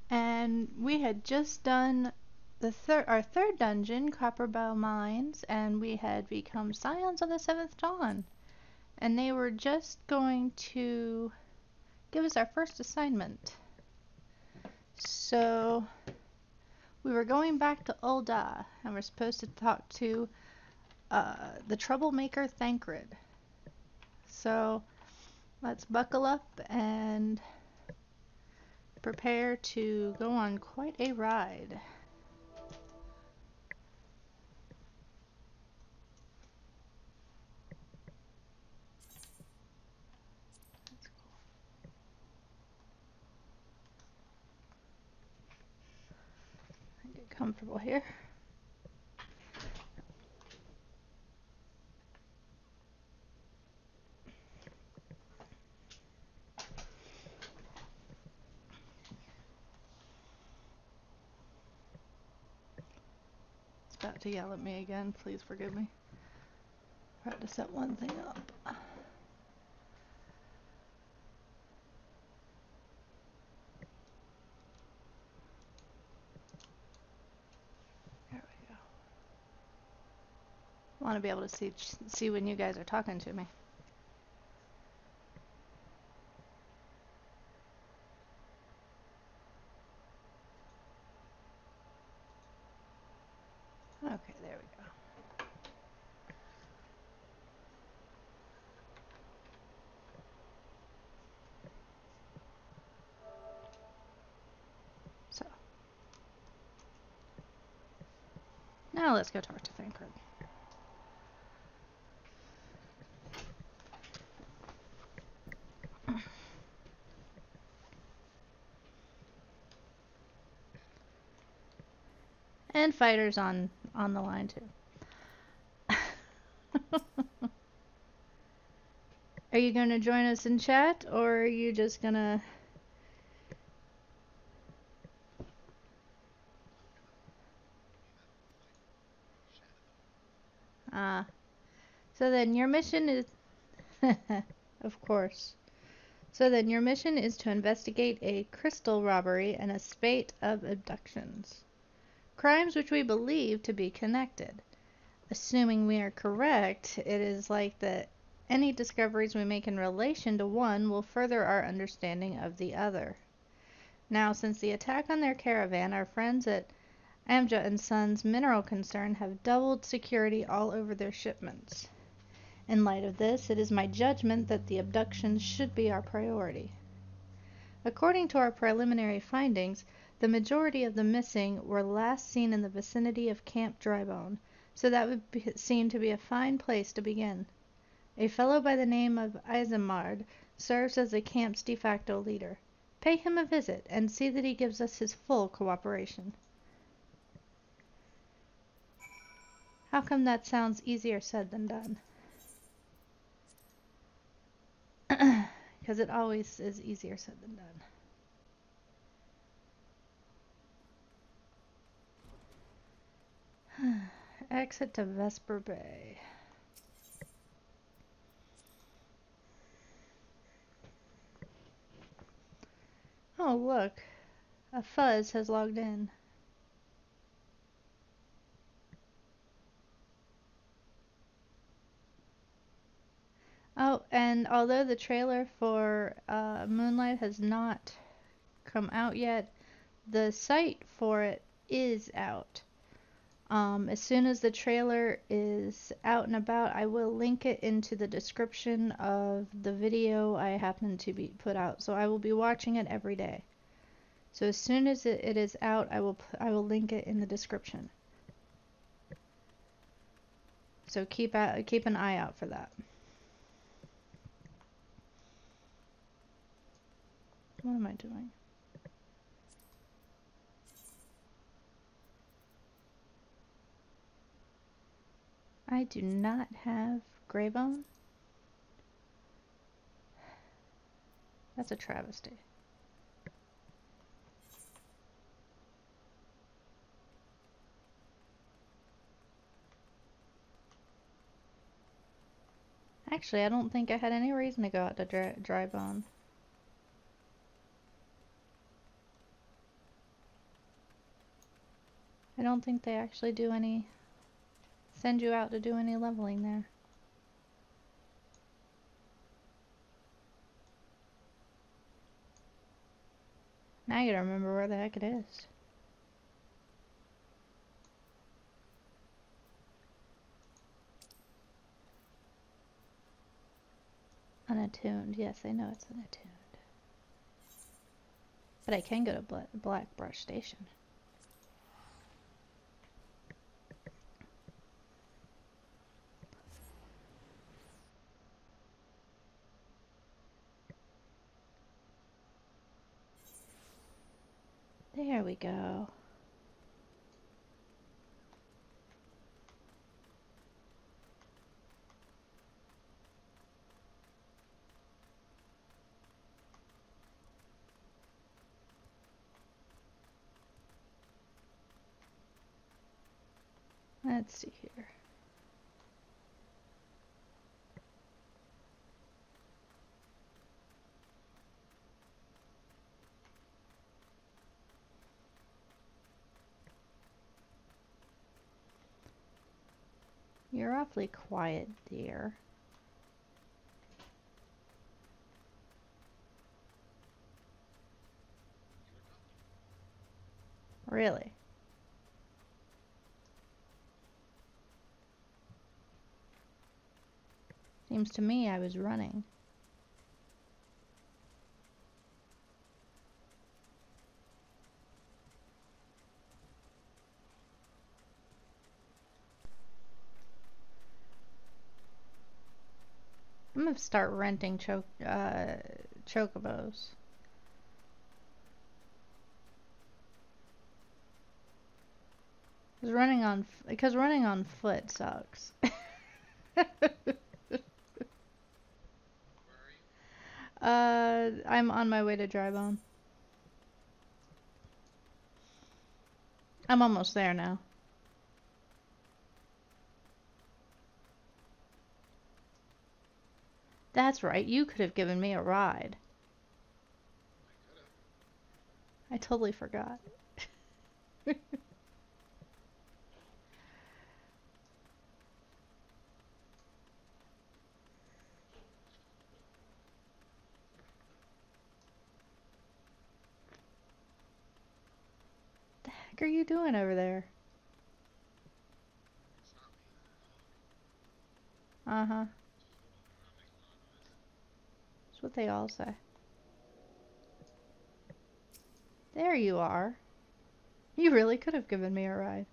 And we had just done our third dungeon, Copperbell Mines, and we had become Scions of the Seventh Dawn. And they were just going to give us our first assignment. So we were going back to Ul'dah, and we're supposed to talk to the troublemaker Thancred. So let's buckle up and prepare to go on quite a ride. That's cool. Get comfortable here. It's about to yell at me again. Please forgive me. I had to set one thing up. There we go. I want to be able to see when you guys are talking to me. Okay, there we go. So, now let's go talk to Thancred. And fighters on the line too. Are you going to join us in chat, or are you just gonna... So then your mission is... Of course. So then your mission is to investigate a crystal robbery and a spate of abductions. Crimes which we believe to be connected. Assuming we are correct, it is like that any discoveries we make in relation to one will further our understanding of the other. Now, since the attack on their caravan, our friends at Amja & Sons Mineral Concern have doubled security all over their shipments. In light of this, it is my judgment that the abductions should be our priority. According to our preliminary findings, the majority of the missing were last seen in the vicinity of Camp Drybone, so that would seem to be a fine place to begin. A fellow by the name of Izamard serves as the camp's de facto leader. Pay him a visit and see that he gives us his full cooperation. How come that sounds easier said than done? Because it always is easier said than done. Exit to Vesper Bay. Oh, look. A fuzz has logged in. Oh, and although the trailer for Moonlight has not come out yet, the site for it is out. As soon as the trailer is out and about, I will link it into the description of the video I happen to be put out. So I will be watching it every day. So as soon as it is out, I will link it in the description. So keep an eye out for that. What am I doing? I do not have Greybone. That's a travesty. Actually, I don't think I had any reason to go out to Drybone. I don't think they actually do any, send you out to do any leveling there. Now I gotta remember where the heck it is. Unattuned. Yes, I know it's unattuned. But I can go to Blackbrush Station. There we go. Let's see here. You're awfully quiet, dear. Really? Seems to me I was running. I'm gonna start renting chocobos. Because running on foot sucks. I'm on my way to Drybone. I'm almost there now. That's right, you could have given me a ride. I totally forgot. The heck are you doing over there? Uh-huh. That's what they all say. There you are. You really could have given me a ride.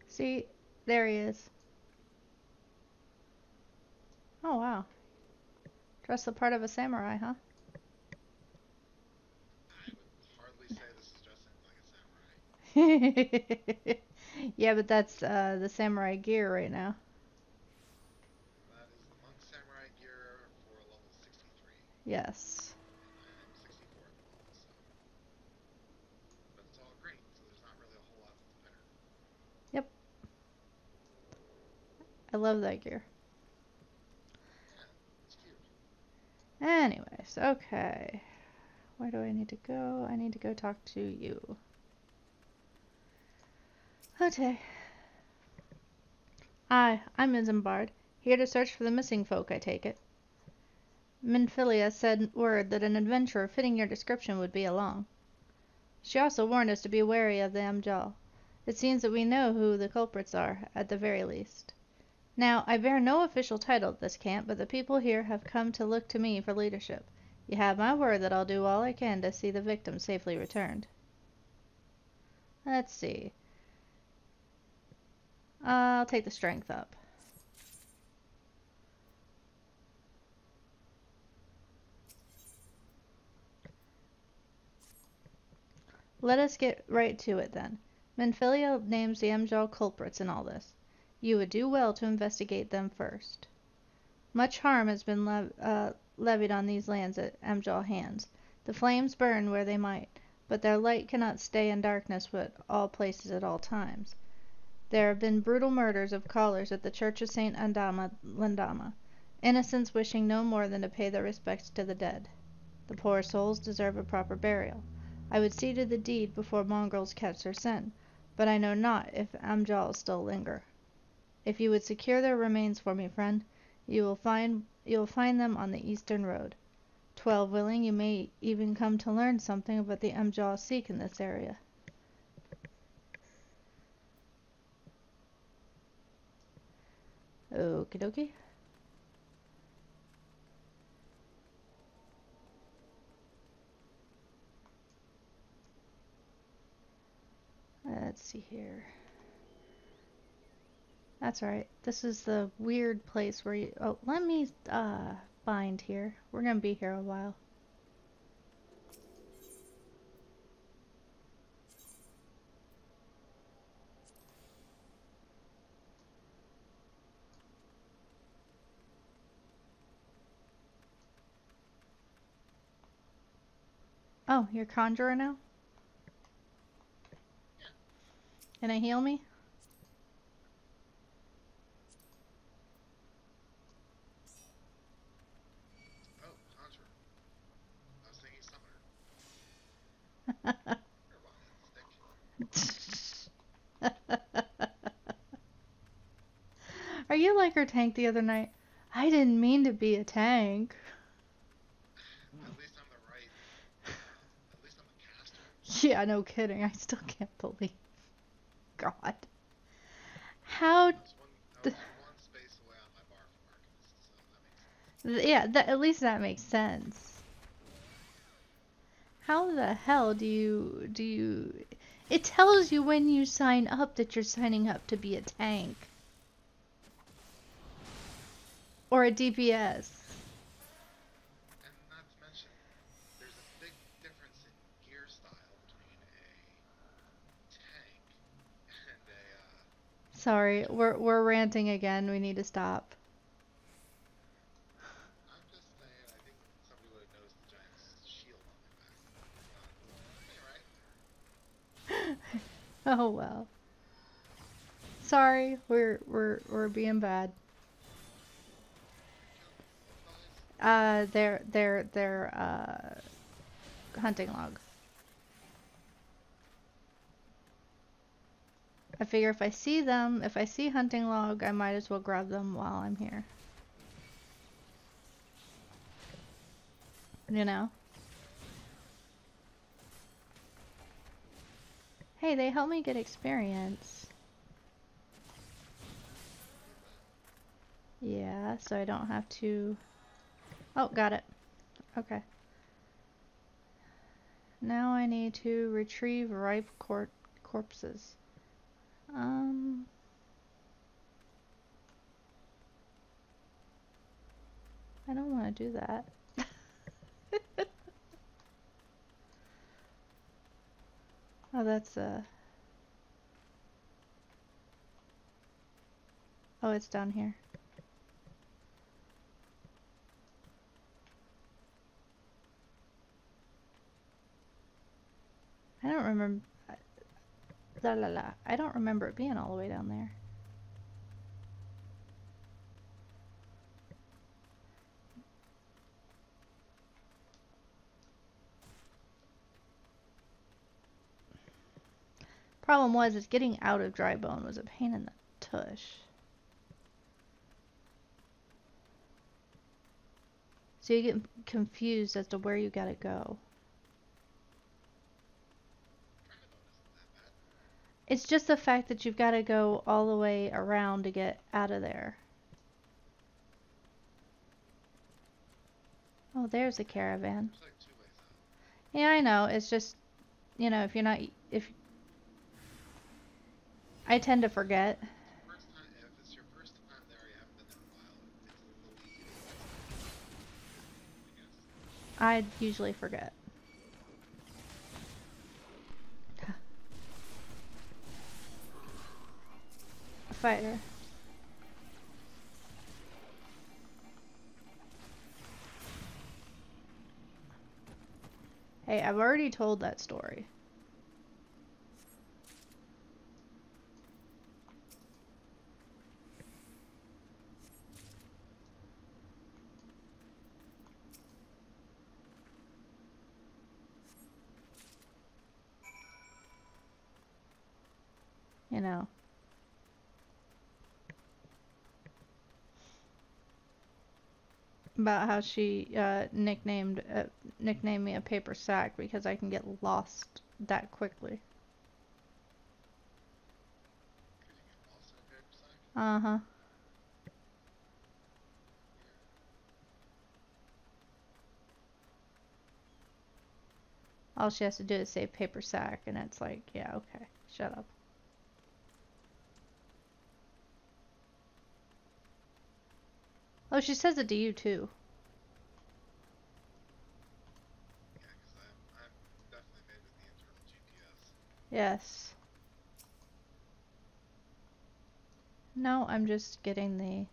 See, there he is. Oh, wow. Dress the part of a samurai, huh? I would hardly say this is dressing like a samurai. Yeah, but that's the samurai gear right now. That is the monk samurai gear for level 63. Yes. And I am 64 at the moment, so. But it's all green, so there's not really a whole lot to compare. Yep. I love that gear. Yeah, it's cute. Anyways, okay. Where do I need to go? I need to go talk to you. Okay. I'm Isambard, here to search for the missing folk, I take it. Minfilia said word that an adventurer fitting your description would be along. She also warned us to be wary of the Amjal. It seems that we know who the culprits are, at the very least. Now, I bear no official title at this camp, but the people here have come to look to me for leadership. You have my word that I'll do all I can to see the victim safely returned. Let's see. I'll take the strength up. Let us get right to it, then. Menphilia names the Amjal culprits in all this. You would do well to investigate them first. Much harm has been levied on these lands at Amjal hands. The flames burn where they might, but their light cannot stay in darkness at all places at all times. There have been brutal murders of callers at the Church of St. Landama, innocents wishing no more than to pay their respects to the dead. The poor souls deserve a proper burial. I would see to the deed before mongrels catch their sin, but I know not if Amjals still linger. If you would secure their remains for me, friend, you will find them on the eastern road. 12 willing, you may even come to learn something of what the Amjals seek in this area. Okie dokie. Let's see here. That's alright. This is the weird place where you... Oh, let me, bind here. We're gonna be here a while. Oh, you're conjurer now? Yeah. Can I heal me? Oh, conjurer. I was thinking summoner. You're a wild stick. Are you like our tank the other night? I didn't mean to be a tank. At least I'm the right. At least I'm the caster. Yeah, no kidding. I still can't believe. God. How... I was one space away on my bar from Arcanist, so that makes sense. Yeah, at least that makes sense. How the hell do you... It tells you when you sign up that you're signing up to be a tank. Or a DPS. And not to mention, there's a big difference in gear style between a tank and a Sorry, melee. we're ranting again. We need to stop. I'm just saying, I think somebody would have noticed the giant shield on my back. Hey, right? Oh well. Sorry, we're being bad. They're hunting log. I figure if I see hunting log, I might as well grab them while I'm here. You know? Hey, they help me get experience. Yeah, so I don't have to... Oh, got it. Okay. Now I need to retrieve ripe corpses. I don't want to do that. Oh, that's oh, it's down here. I don't remember... I don't remember it being all the way down there. Problem was, is getting out of dry bone was a pain in the tush. So you get confused as to where you gotta go. It's just the fact that you've gotta go all the way around to get out of there. Oh, there's a caravan. There's like 2 ways out. Yeah, I know. It's just, you know, if I tend to forget. If it's your first time there, you haven't been there in a while, it's the easiest I guess. I usually forget. A fighter. Hey, I've already told that story. you know. About how she nicknamed me a paper sack because I can get lost that quickly. Could you get lost in a paper sack? Uh-huh. All she has to do is say paper sack, and it's like, yeah, okay, shut up. Oh, she says it to you, too. Yeah, because I'm definitely made with the internal GPS. Yes. No, I'm just getting the...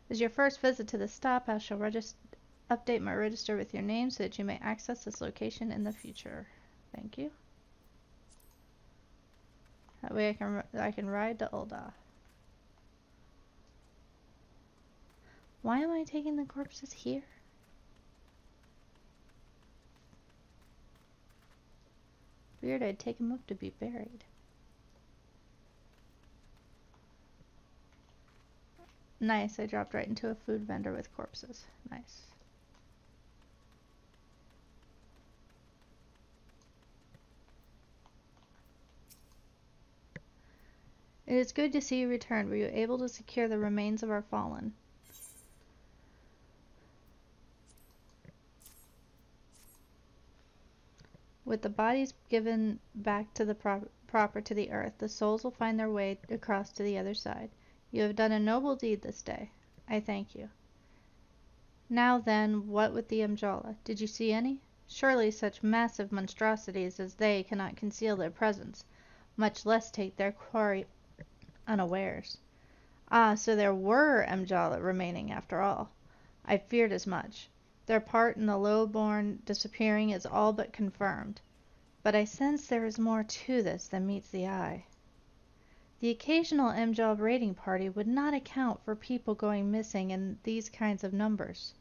As your first visit to the stop, I shall update my register with your name so that you may access this location in the future. Thank you. That way I can ride to Ulda. Why am I taking the corpses here? Weird, I'd take them up to be buried. Nice, I dropped right into a food vendor with corpses. Nice. It is good to see you return. Were you able to secure the remains of our fallen? With the bodies given back to the proper to the earth, the souls will find their way across to the other side. You have done a noble deed this day. I thank you. Now then, what with the Amjala? Did you see any? Surely such massive monstrosities as they cannot conceal their presence, much less take their quarry unawares. Ah, so there were Amjala remaining after all. I feared as much. Their part in the low-born disappearing is all but confirmed. But I sense there is more to this than meets the eye. The occasional Amjala raiding party would not account for people going missing in these kinds of numbers.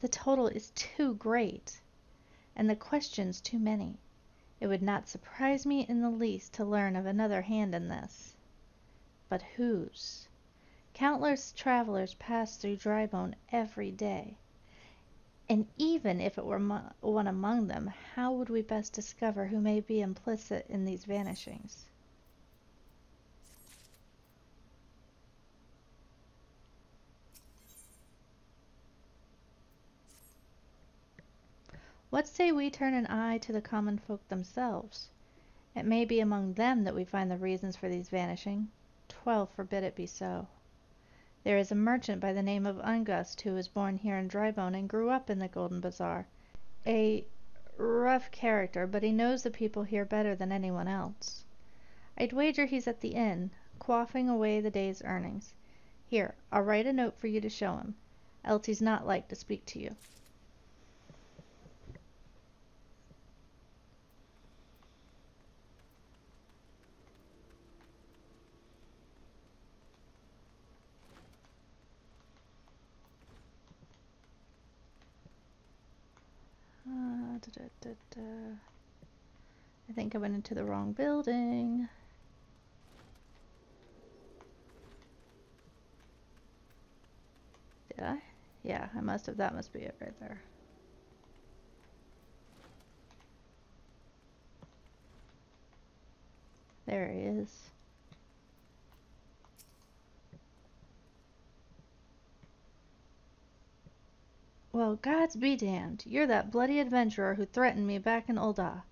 The total is too great, and the questions too many. It would not surprise me in the least to learn of another hand in this. But whose? Countless travelers pass through Drybone every day. And even if it were one among them, how would we best discover who may be implicit in these vanishings? What say we turn an eye to the common folk themselves? It may be among them that we find the reasons for these vanishing. 12 forbid it be so. There is a merchant by the name of Ungust who was born here in Drybone and grew up in the Golden Bazaar. A rough character, but he knows the people here better than anyone else. I'd wager he's at the inn, quaffing away the day's earnings. Here, I'll write a note for you to show him, else he's not like to speak to you. I think I went into the wrong building. Did I? Yeah, I must have. That must be it right there. There he is. Well, gods be damned. You're that bloody adventurer who threatened me back in Ul'dah.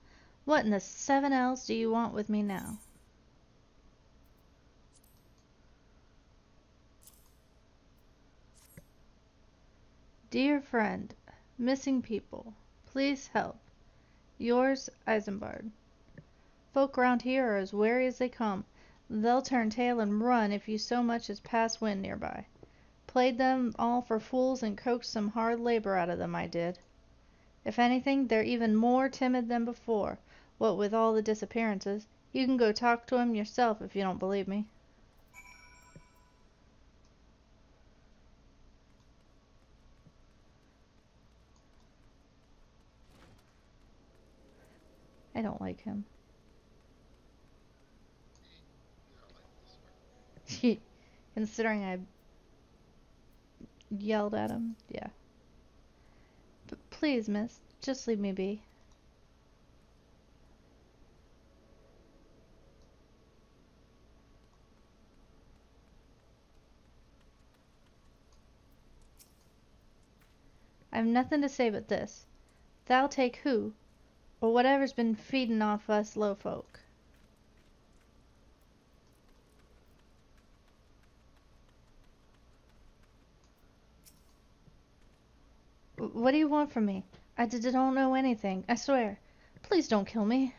What in the 7 L's do you want with me now? Dear friend, missing people, please help. Yours, Isambard. Folk round here are as wary as they come. They'll turn tail and run if you so much as pass wind nearby. Played them all for fools and coaxed some hard labor out of them, I did. If anything, they're even more timid than before, what with all the disappearances. You can go talk to 'em yourself if you don't believe me. I don't like him. Considering I yelled at him. Yeah. But please, miss, just leave me be. I've nothing to say but this. Thou take who, or whatever's been feedin' off us low folk. What do you want from me? I don't know anything, I swear. Please don't kill me.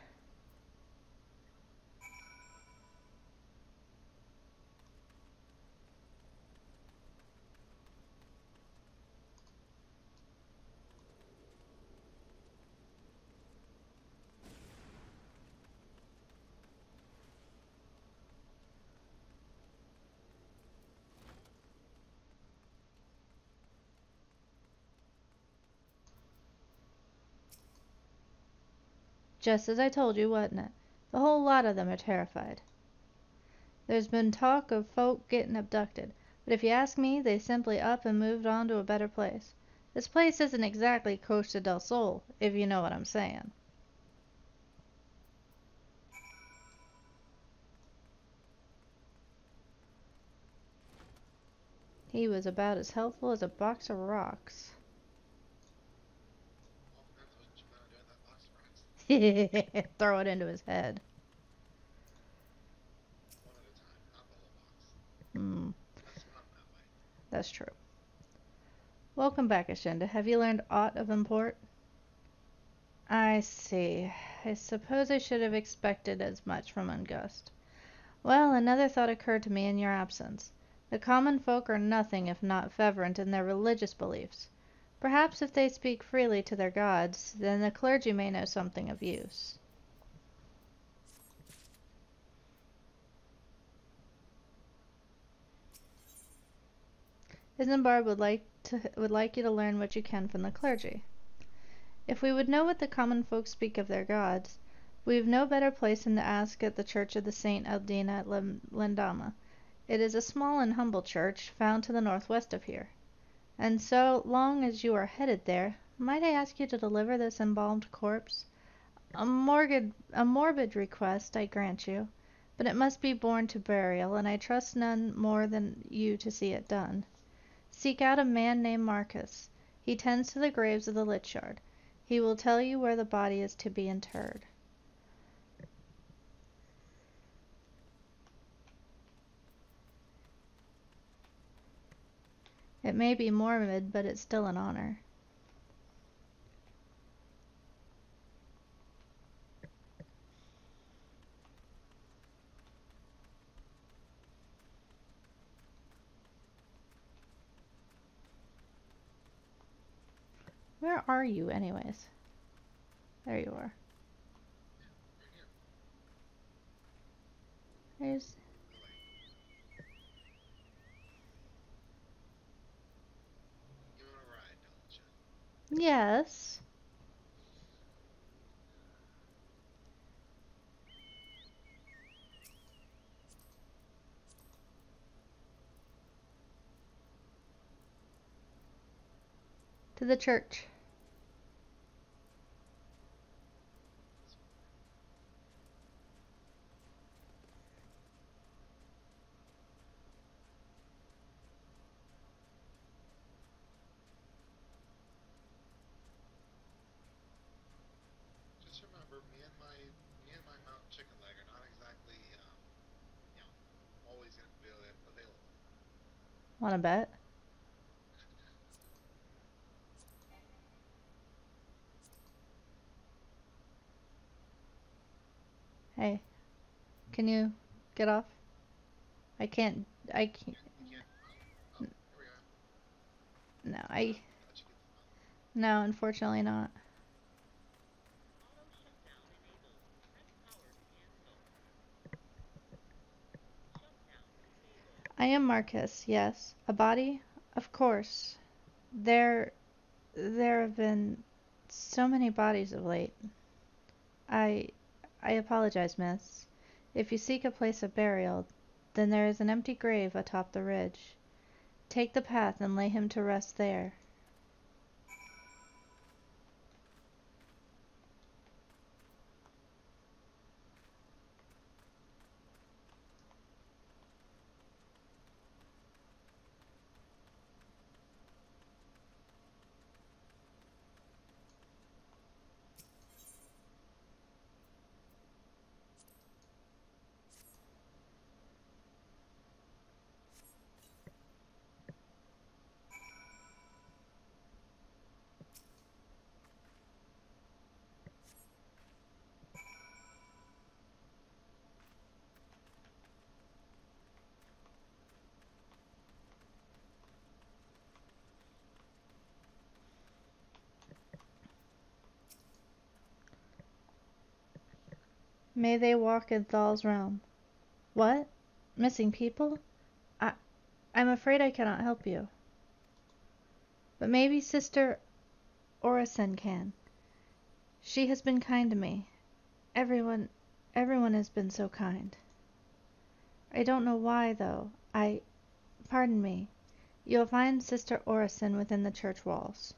Just as I told you, wasn't it? The whole lot of them are terrified. There's been talk of folk getting abducted, but if you ask me, they simply up and moved on to a better place. This place isn't exactly Costa del Sol, if you know what I'm saying. He was about as helpful as a box of rocks. All depends what you plan on doing with that box of rocks. Throw it into his head. One at a time, not the whole box. Hmm, Less fun that way. that's true. Welcome back, Ashenda. Have you learned aught of import? I see. I suppose I should have expected as much from Ungust. Well, another thought occurred to me in your absence. The common folk are nothing if not fervent in their religious beliefs. Perhaps if they speak freely to their gods, then the clergy may know something of use. Isambard would like you to learn what you can from the clergy. If we would know what the common folk speak of their gods, we've no better place than to ask at the church of the Saint Eldina at Lendama. It is a small and humble church, found to the northwest of here. And so long as you are headed there, might I ask you to deliver this embalmed corpse? A morbid request, I grant you, but it must be borne to burial, and I trust none more than you to see it done. Seek out a man named Marcus. He tends to the graves of the Lich-Yard. He will tell you where the body is to be interred. It may be morbid, but it's still an honor. Where are you, anyways? There you are. Yeah, right here. There's... You want a ride, don't you? Yes. To the church. Just remember, me and my mountain chicken leg are not exactly, always going to be available. Wanna bet? Hey, can you get off? I can't. You can't mount? Oh, here we go. No, Let you get the mount. No, unfortunately not. I am Marcus, yes. A body? Of course. There, there have been so many bodies of late. I, I apologize, miss. If you seek a place of burial, Then there is an empty grave atop the ridge. Take the path and lay him to rest there. May they walk in Thal's realm. What? Missing people? I'm afraid I cannot help you. But maybe Sister Orison can. She has been kind to me. Everyone has been so kind. I don't know why, though. Pardon me. You'll find Sister Orison within the church walls.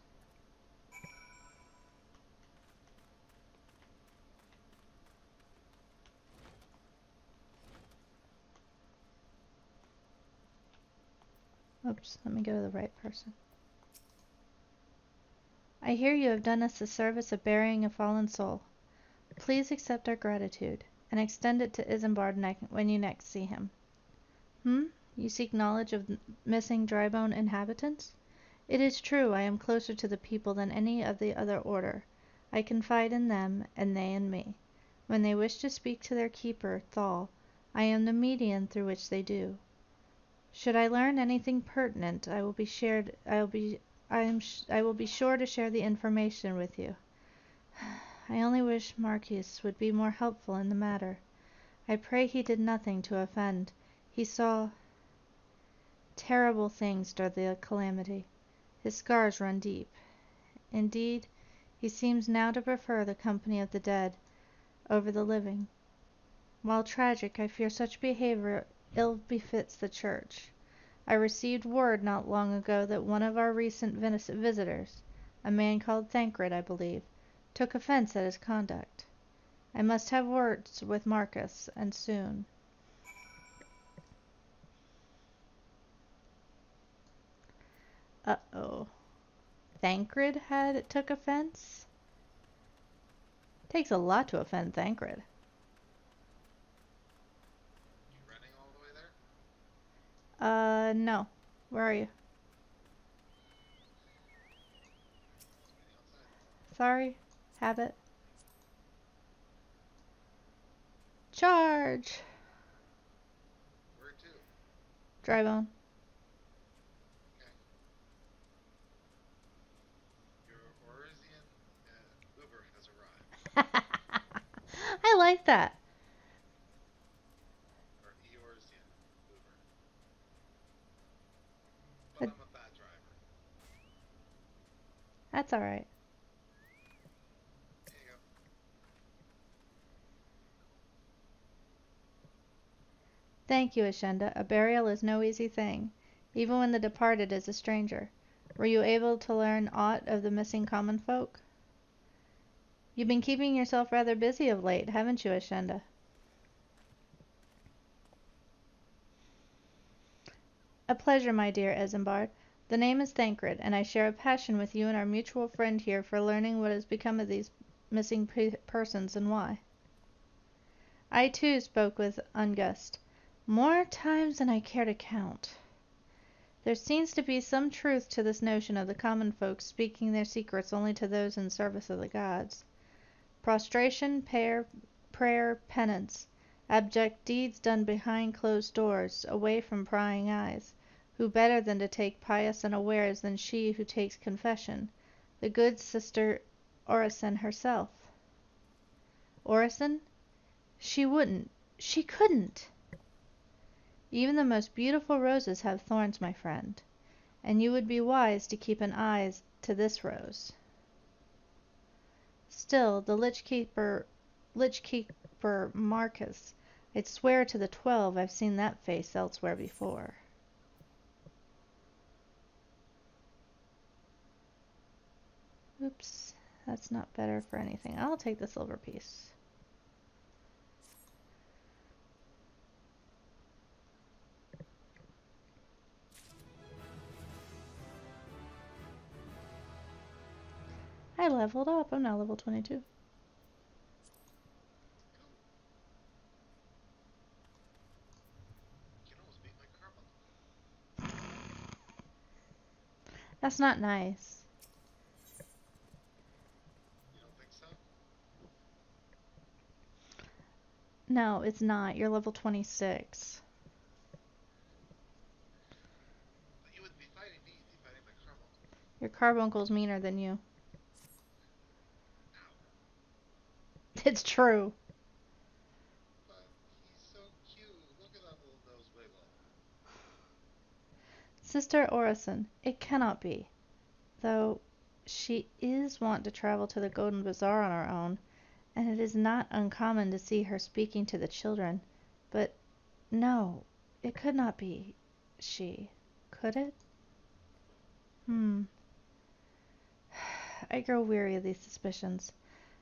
Oops, let me go to the right person. I hear you have done us the service of burying a fallen soul. Please accept our gratitude, and extend it to Isambard when you next see him. You seek knowledge of missing Drybone inhabitants? It is true I am closer to the people than any of the other order. I confide in them, and they in me. When they wish to speak to their keeper, Thal, I am the medium through which they do. Should I learn anything pertinent, I will be sure to share the information with you. I only wish Marquis would be more helpful in the matter. I pray he did nothing to offend. He saw terrible things during the calamity. His scars run deep. Indeed, he seems now to prefer the company of the dead over the living. While tragic, I fear such behavior ill befits the Church. I received word not long ago that one of our recent visitors, a man called Thancred, I believe, took offense at his conduct. I must have words with Marcus, and soon. Uh-oh. Thancred took offense? Takes a lot to offend Thancred. You running all the way there? No. Where are you? Outside. Sorry. Habit. Charge! Where to? Drybone. Okay. Your Orisian Uber has arrived. I like that. Or Eorisian Uber. But I'm a bad driver. That's alright. There you go. Thank you, Ashenda. A burial is no easy thing, even when the departed is a stranger. Were you able to learn aught of the missing common folk? You've been keeping yourself rather busy of late, haven't you, Ashenda? A pleasure, my dear Isambard. The name is Thancred, and I share a passion with you and our mutual friend here for learning what has become of these missing persons and why. I, too, spoke with Ungust, more times than I care to count. There seems to be some truth to this notion of the common folk speaking their secrets only to those in service of the gods. Prostration, prayer, penance, abject deeds done behind closed doors, away from prying eyes. Who better than to take pious unawares than she who takes confession, the good Sister Orison herself? Orison? She wouldn't. She couldn't. Even the most beautiful roses have thorns, my friend, and you would be wise to keep an eye to this rose. Still, the lich keeper Marcus, I'd swear to the 12 I've seen that face elsewhere before. Oops, that's not better for anything. I'll take the silver piece. I leveled up. I'm now level 22. That's not nice. You don't think so? No, it's not. You're level 26. But you wouldn't be fighting me, you'd be fighting my carbuncle. Your carbuncle's meaner than you. Ow. It's true. But he's so cute. Look at that little nose wiggle. Sister Orison, it cannot be. Though she is wont to travel to the Golden Bazaar on her own, and it is not uncommon to see her speaking to the children. But no, it could not be she. Could it? I grow weary of these suspicions.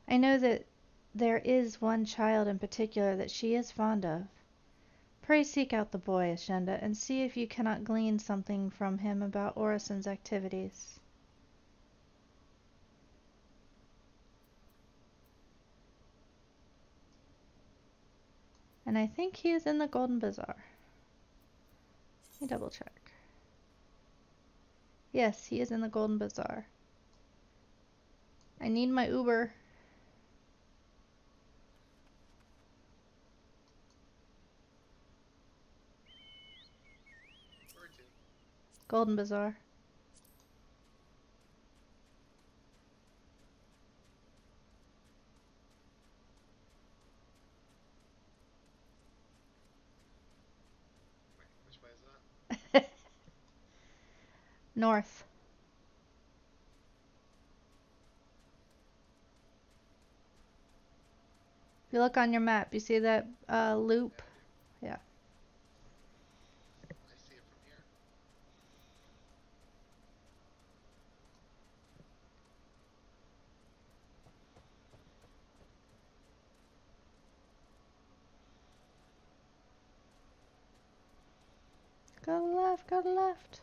I know that there is one child in particular that she is fond of. Pray seek out the boy, Ashenda, and see if you cannot glean something from him about Orison's activities. And I think he is in the Golden Bazaar. Let me double check. Yes, he is in the Golden Bazaar. I need my Uber. Where to? Golden Bazaar. Wait, which way is that? North. If you look on your map, you see that loop? Yeah. I see it from here. Go left, go left.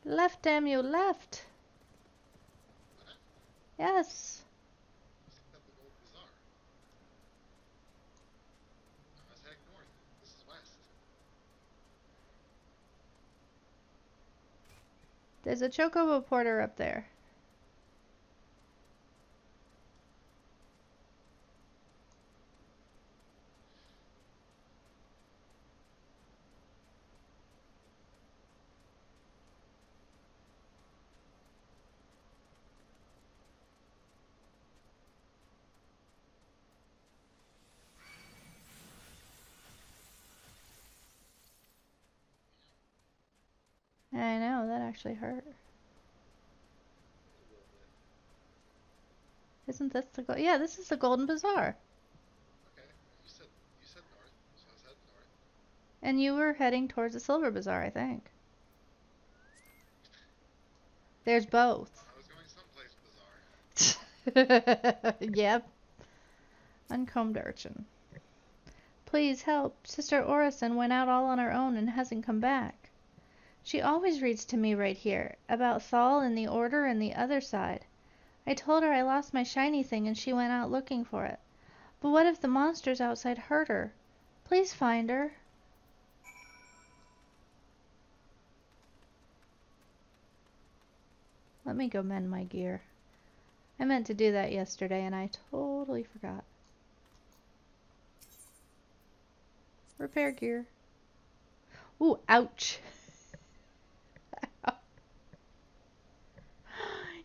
Left, damn you, left. Left? Yes. You said the Gold Bazaar. I was heading north. This is west. There's a chocobo porter up there. I know, that actually hurt. A little bit. Isn't this the yeah, this is the Golden Bazaar. Okay. You said north, so I was heading north. And you were heading towards the Silver Bazaar, I think. There's both. I was going someplace bizarre. Yep. Uncombed urchin. Please help. Sister Orison went out all on her own and hasn't come back. She always reads to me right here, about Thal and the Order and the other side. I told her I lost my shiny thing and she went out looking for it. But what if the monsters outside hurt her? Please find her. Let me go mend my gear. I meant to do that yesterday and I totally forgot. Repair gear. Ooh, ouch.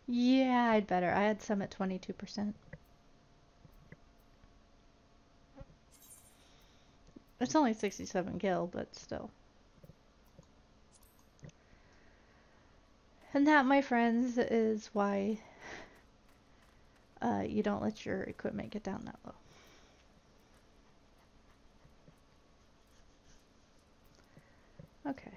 Yeah, I'd better. I had some at 22%. It's only 67 gil, but still. And that, my friends, is why you don't let your equipment get down that low. Okay.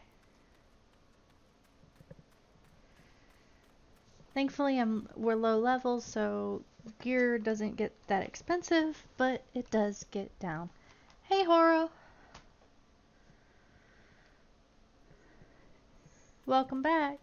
Thankfully, we're low level, so gear doesn't get that expensive, but it does get down. Hey, Horo. Welcome back.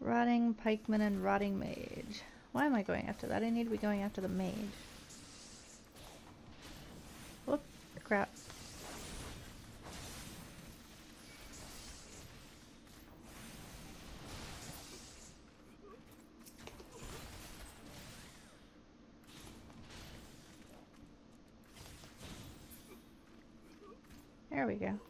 Rotting pikeman and rotting mage. Why am I going after that? I need to be going after the mage. Whoop, crap. There we go. Hello again.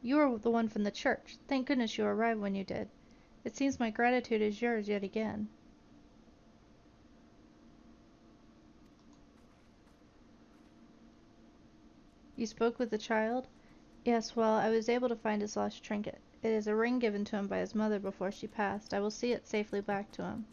You're the one from the church. Thank goodness you arrived when you did. It seems my gratitude is yours yet again. You spoke with the child? Yes, well, I was able to find his lost trinket. It is a ring given to him by his mother before she passed. I will see it safely back to him.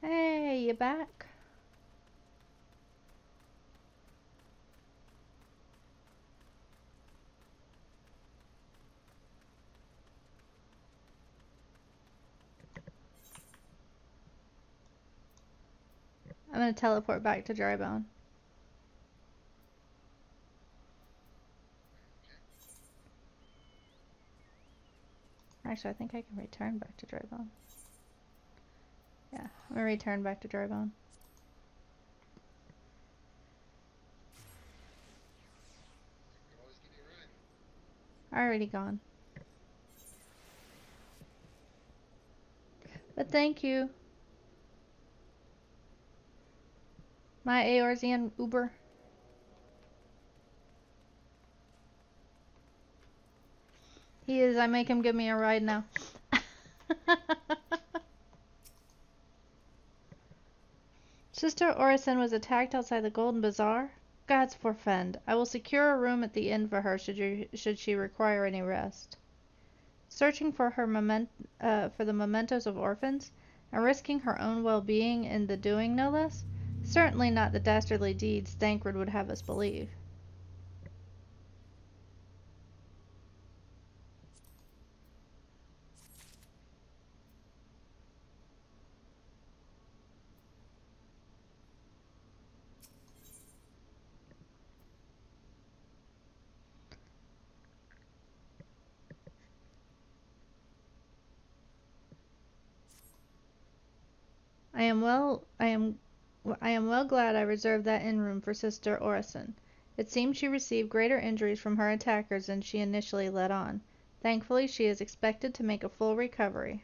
Hey, you back? I'm gonna teleport back to Drybone. Actually, I think I can return back to Drybone. Yeah, I'm gonna return back to Drybone. You can always give me a ride. Already gone. But thank you. My Eorzean Uber. He is. I make him give me a ride now. Sister Orison was attacked outside the Golden Bazaar? Gods forfend. I will secure a room at the inn for her should she require any rest. Searching for for the mementos of orphans, and risking her own well-being in the doing, no less? Certainly not the dastardly deeds Thancred would have us believe. I am well glad I reserved that inn room for Sister Orison. It seems she received greater injuries from her attackers than she initially let on. Thankfully, she is expected to make a full recovery.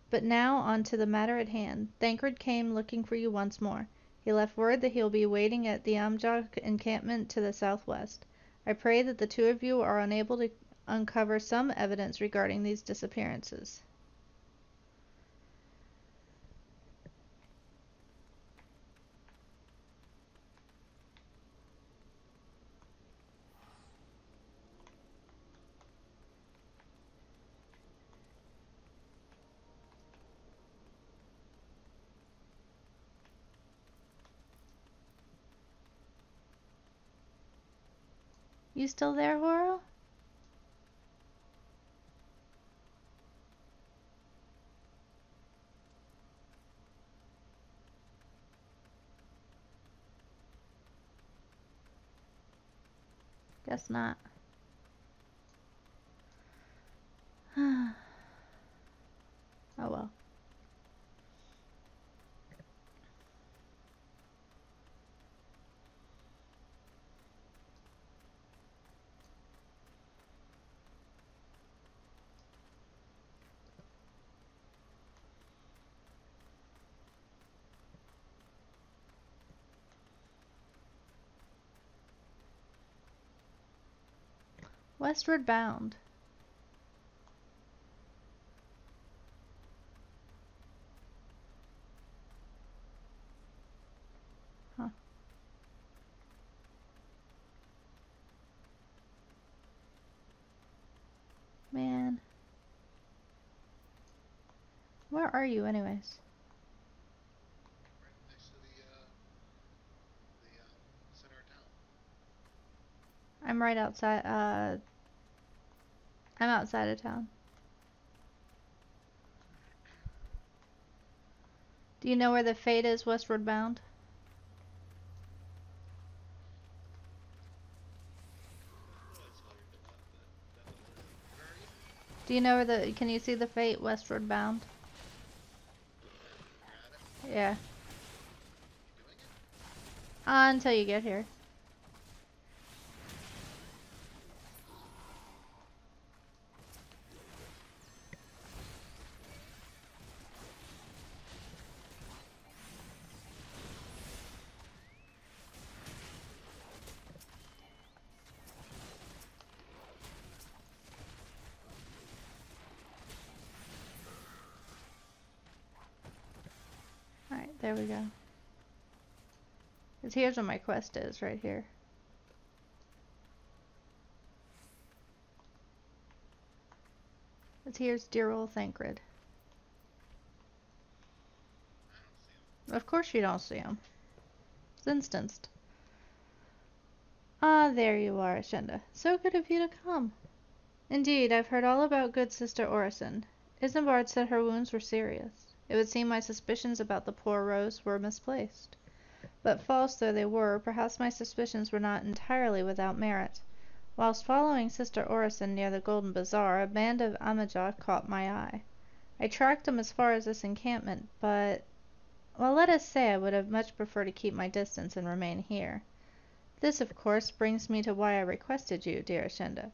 But now on to the matter at hand. Thancred came looking for you once more. He left word that he will be waiting at the Amjad encampment to the southwest. I pray that the two of you are unable to uncover some evidence regarding these disappearances. You still there, Horo? Guess not. Oh well. Westward bound. Huh. Man. Where are you anyways? Right next to the center of town. I'm right outside, I'm outside of town. Do you know where the Fate is westward bound? Where are you? Do you know where the, can you see the Fate westward bound? You're at it? Yeah. You doing it? Until you get here. Alright, there we go. Because here's where my quest is, right here. Because here's dear old Thancred. I don't see him. Of course you don't see him. It's instanced. Ah, there you are, Ashenda. So good of you to come. Indeed, I've heard all about good Sister Orison. Isambard said her wounds were serious. It would seem my suspicions about the poor Rose were misplaced. But false though they were, perhaps my suspicions were not entirely without merit. Whilst following Sister Orison near the Golden Bazaar, a band of Amajah caught my eye. I tracked them as far as this encampment, but, well, let us say I would have much preferred to keep my distance and remain here. This, of course, brings me to why I requested you, dear Ashenda.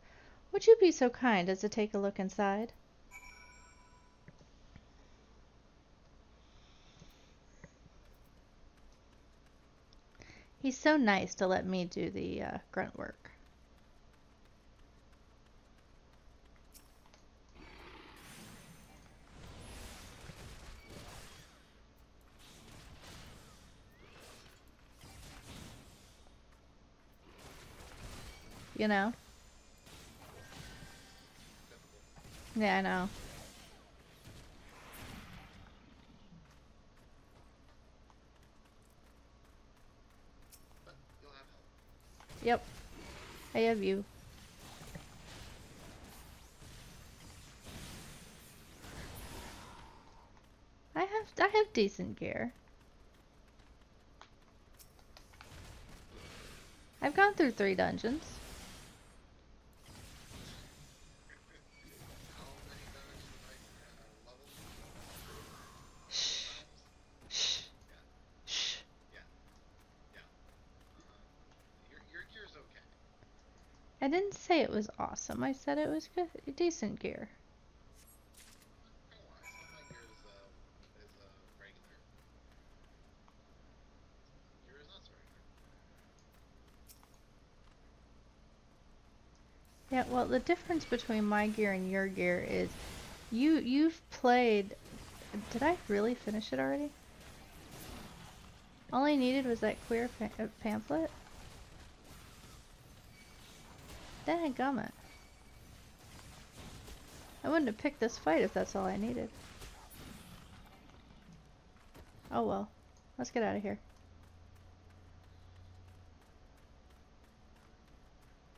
Would you be so kind as to take a look inside? He's so nice to let me do the grunt work. You know? Yeah, I know. But you'll have help. Yep. I have you. I have decent gear. I've gone through 3 dungeons. How many dungeons levels? Shh. Shh. Yeah. Shh. Yeah. Yeah. Your gear's okay. I didn't say it was awesome. I said it was good, decent gear. Don't lie. Some of my gear is regular. Gear is not so regular. Yeah, well, the difference between my gear and your gear is you've played. Did I really finish it already? All I needed was that queer pamphlet. Dadgummit. I wouldn't have picked this fight if that's all I needed. Oh well. Let's get out of here.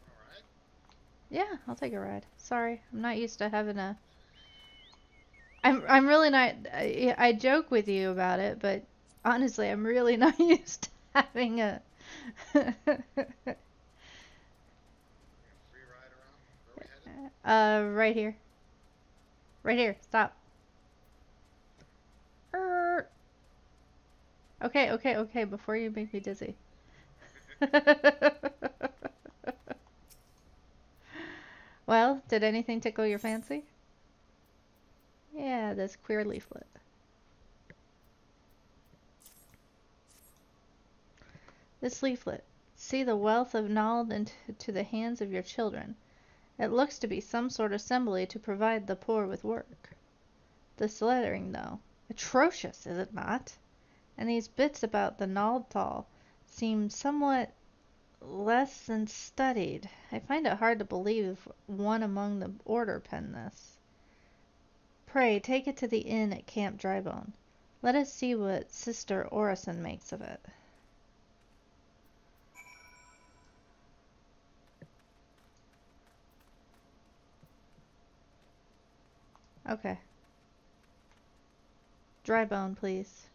Alright. Yeah, I'll take a ride. Sorry, I'm not used to having a... I'm really not... I joke with you about it, but honestly, I'm really not used to having a... Free ride around? Where are we headed? Right here. Right here. Stop. Okay, okay, okay, before you make me dizzy. Well, did anything tickle your fancy? Yeah, this queer leaflet. This leaflet. See the wealth of knowledge into the hands of your children. It looks to be some sort of assembly to provide the poor with work. This lettering, though, atrocious, is it not? And these bits about the Naldthal seem somewhat less than studied. I find it hard to believe one among the order penned this. Pray, take it to the inn at Camp Drybone. Let us see what Sister Orison makes of it. Okay. Drybone, please.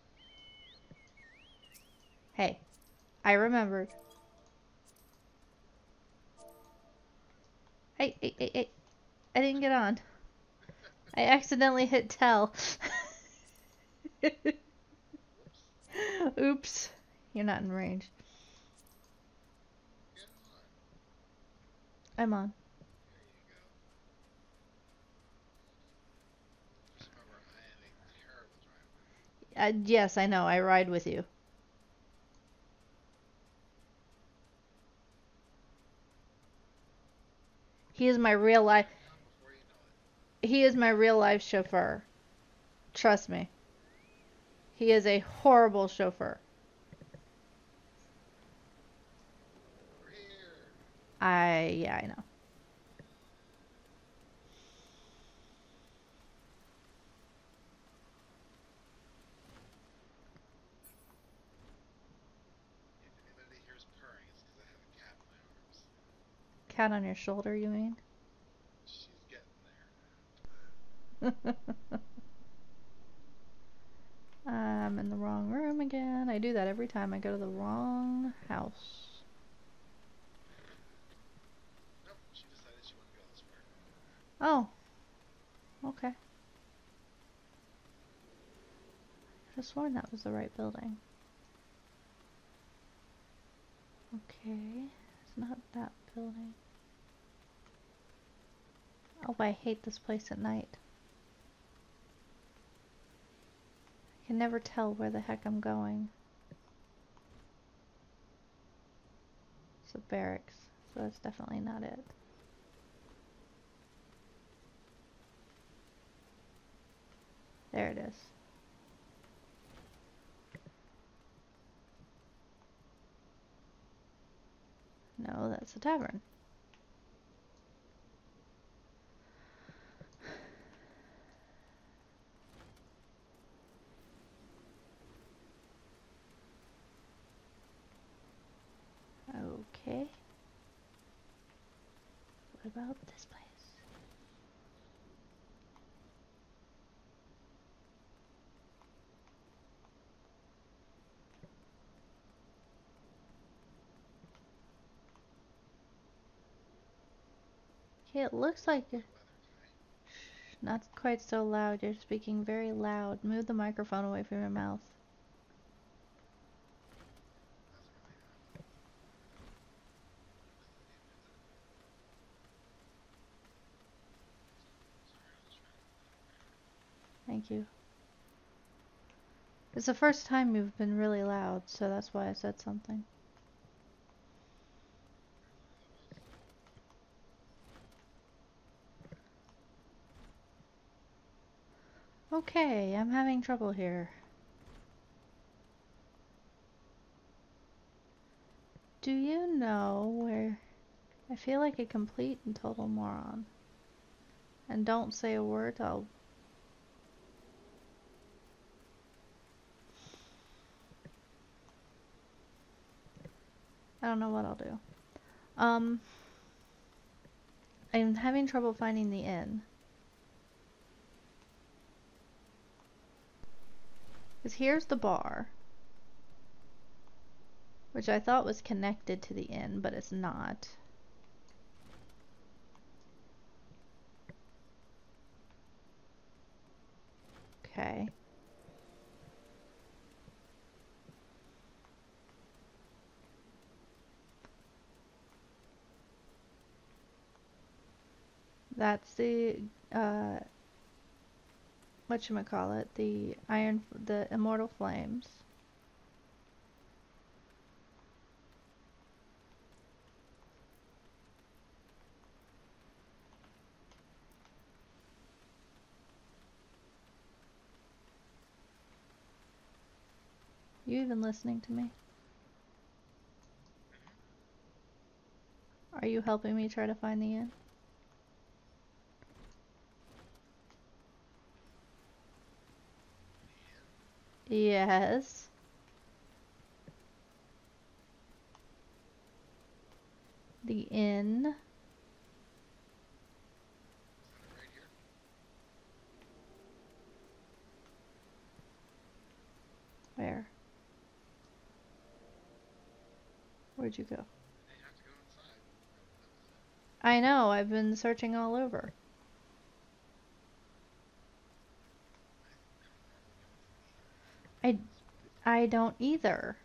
Hey, I remembered. Hey. I didn't get on. I accidentally hit tell. Oops. You're not in range. Get on. I'm on. There you go. Just remember, I am a terrible driver. Yes, I know. I ride with you. He is my real life. Down before you know it. He is my real life chauffeur. Trust me. He is a horrible chauffeur. Over here. Yeah, I know. If anybody hears purring, it's because I have a cat in my arms. Cat on your shoulder, you mean? She's getting there. I'm in the wrong room again. I do that every time I go to the wrong house. Nope, she decided she wanted to go elsewhere. Oh. Okay. I could have sworn that was the right building. Okay. It's not that building. Oh, I hate this place at night. I can never tell where the heck I'm going. It's a barracks, so that's definitely not it. There it is. No, that's a tavern. Okay. What about this place? Okay, it looks like Good weather today. not quite so loud. You're speaking very loud. Move the microphone away from your mouth. Doesn't really happen. Sorry, I was trying to move there. Thank you. It's the first time you've been really loud, so that's why I said something. Okay, I'm having trouble here. Do you know where... I feel like a complete and total moron. And don't say a word, I don't know what I'll do. I'm having trouble finding the inn. Because here's the bar. Which I thought was connected to the inn, but it's not. Okay. That's the, whatchamacallit, the Immortal Flames. You even listening to me? Are you helping me try to find the inn? Yes. The inn. Is that it right here? Where? Where'd you go? You have to go inside. That was it. I know, I've been searching all over. I don't normally know what's in the inn. I don't either.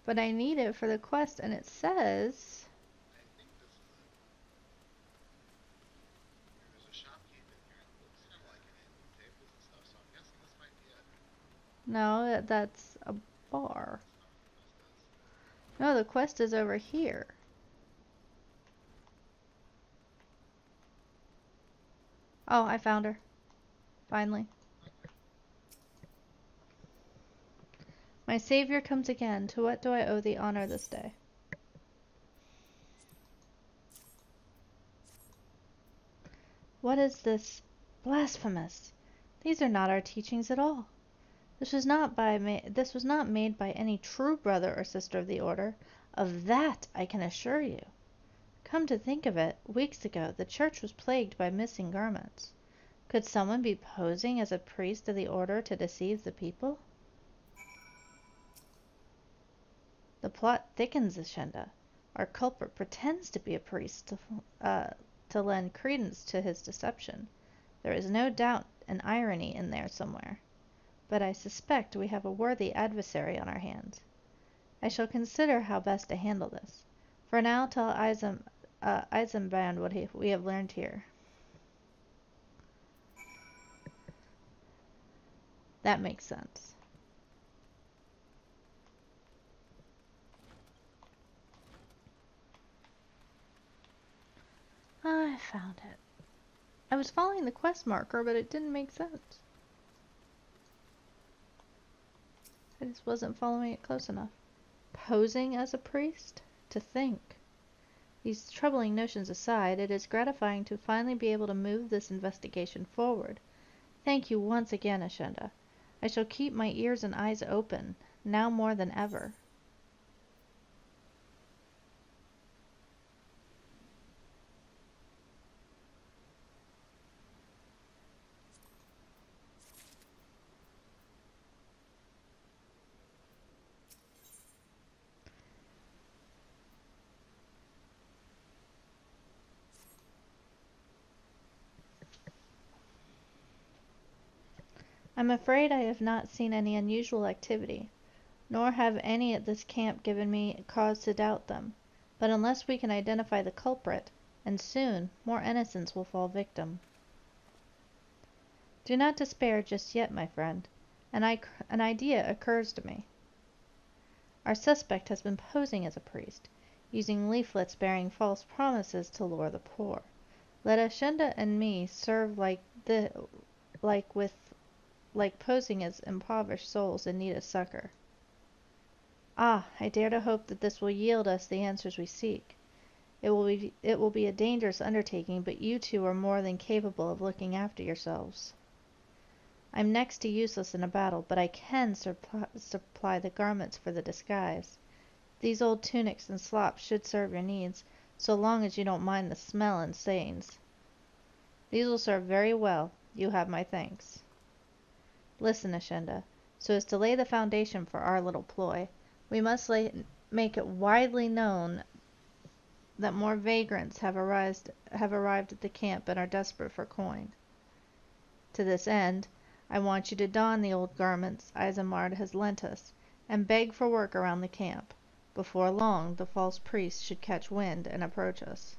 But I need it for the quest, and it says... I think this is it. There's a shopkeep in here. It looks kind of like an inn with tables and stuff, so I'm guessing this might be it. No, that's a bar. That's not what the quest is. No, the quest is over here. Oh, I found her. Finally. Okay. My savior comes again. To what do I owe thee honor this day? What is this? Blasphemous! These are not our teachings at all. This was not made by any true brother or sister of the order. Of that I can assure you. Come to think of it, weeks ago the church was plagued by missing garments. Could someone be posing as a priest of the order to deceive the people? The plot thickens, Ashenda. Our culprit pretends to be a priest to lend credence to his deception. There is no doubt an irony in there somewhere. But I suspect we have a worthy adversary on our hands. I shall consider how best to handle this. For now, tell Eisenbrand what we have learned here. That makes sense. I found it. I was following the quest marker, but it didn't make sense. I just wasn't following it close enough. Posing as a priest? To think. These troubling notions aside, it is gratifying to finally be able to move this investigation forward. Thank you once again, Ashenda. I shall keep my ears and eyes open, now more than ever. I'm afraid I have not seen any unusual activity, nor have any at this camp given me cause to doubt them. But unless we can identify the culprit, and soon, more innocents will fall victim. Do not despair just yet, my friend. An idea occurs to me. Our suspect has been posing as a priest, using leaflets bearing false promises to lure the poor. Let Ashenda and me serve like posing as impoverished souls in need of succor. Ah, I dare to hope that this will yield us the answers we seek. It will be a dangerous undertaking, but you two are more than capable of looking after yourselves. I'm next to useless in a battle, but I can supply the garments for the disguise. These old tunics and slops should serve your needs, so long as you don't mind the smell and stains. These will serve very well. You have my thanks. Listen, Ashenda. So as to lay the foundation for our little ploy, we must make it widely known that more vagrants have arrived at the camp and are desperate for coin. To this end, I want you to don the old garments Eisenbrand has lent us, and beg for work around the camp. Before long, the false priest should catch wind and approach us.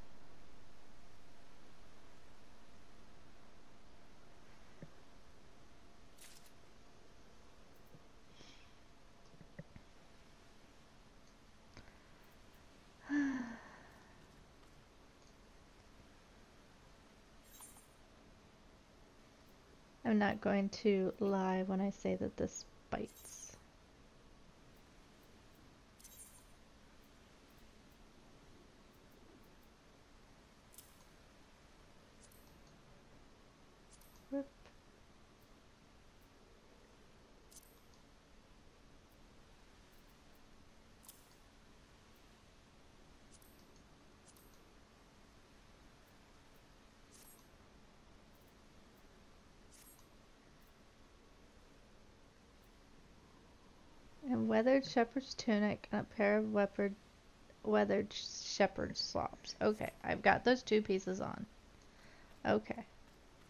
I'm not going to lie when I say that this bites. Weathered shepherd's tunic and a pair of weathered shepherd's slops. Okay, I've got those two pieces on. Okay,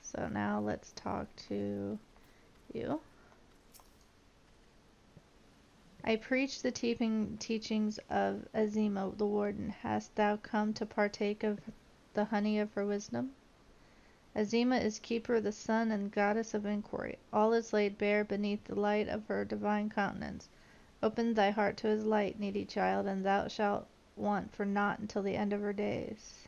so now let's talk to you. I preach the teachings of Azima the warden. Hast thou come to partake of the honey of her wisdom? Azima is keeper of the sun and goddess of inquiry. All is laid bare beneath the light of her divine countenance. Open thy heart to his light, needy child, and thou shalt want for naught until the end of her days.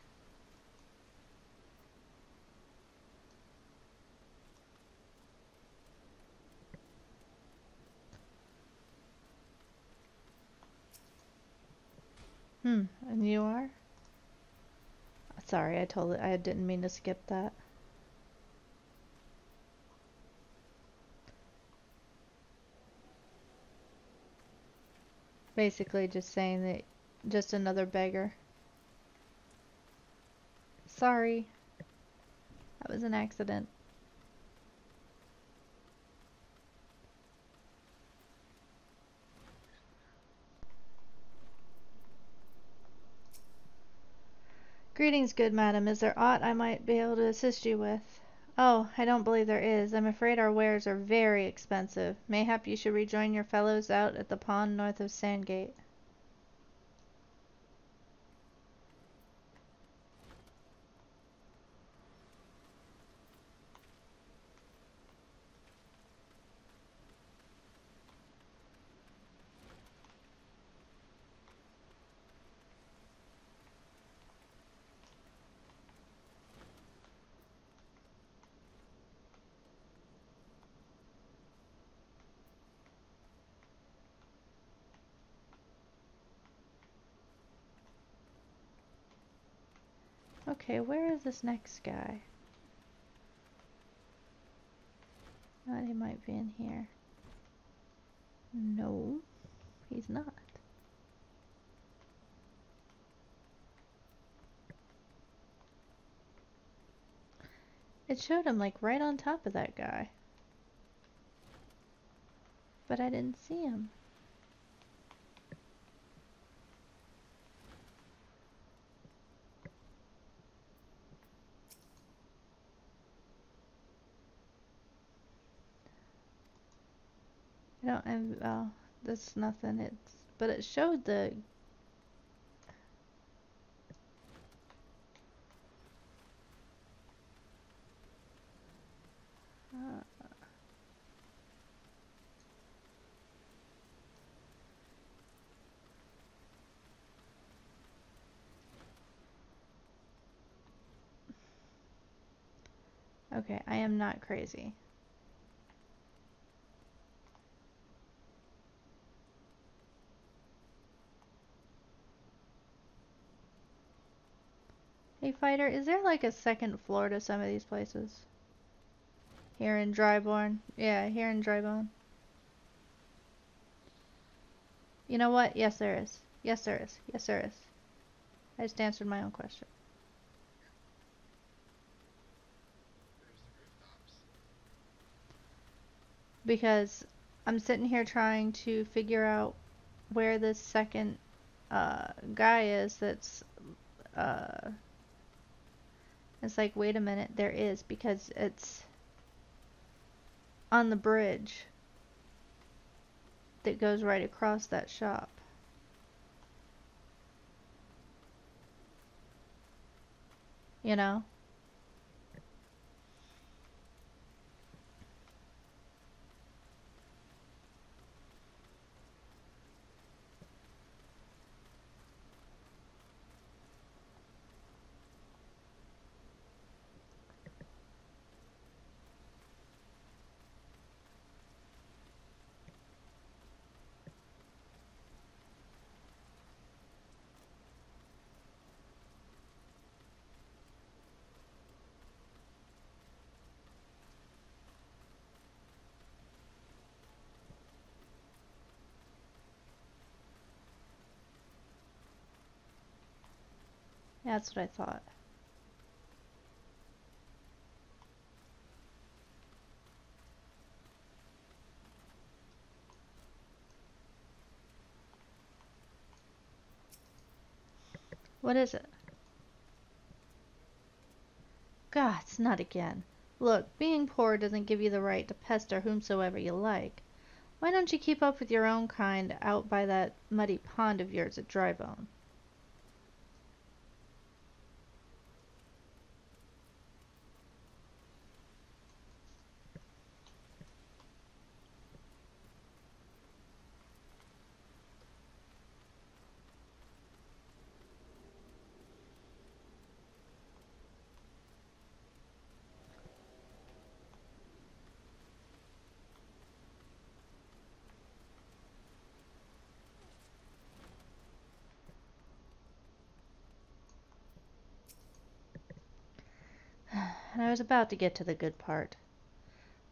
And you are? Sorry, I didn't mean to skip that. Basically just saying that just another beggar. Sorry. That was an accident. Greetings, good madam. Is there aught I might be able to assist you with? Oh, I don't believe there is. I'm afraid our wares are very expensive. Mayhap you should rejoin your fellows out at the pond north of Sandgate. Okay, where is this next guy? He might be in here. No, he's not. It showed him like right on top of that guy. But I didn't see him. Oh, that's nothing. But it showed the. Okay, I am not crazy. Hey fighter, is there like a second floor to some of these places? Here in Dryborn? Yeah, here in Drybone. You know what? Yes there is. Yes there is. Yes there is. I just answered my own question. There's the rooftops. Because I'm sitting here trying to figure out where this second guy is that's it's like, wait a minute, there is, because it's on the bridge that goes right across that shop. You know? Yeah, that's what I thought. What is it? Gods, not again. Look, being poor doesn't give you the right to pester whomsoever you like. Why don't you keep up with your own kind out by that muddy pond of yours at Drybone? And I was about to get to the good part.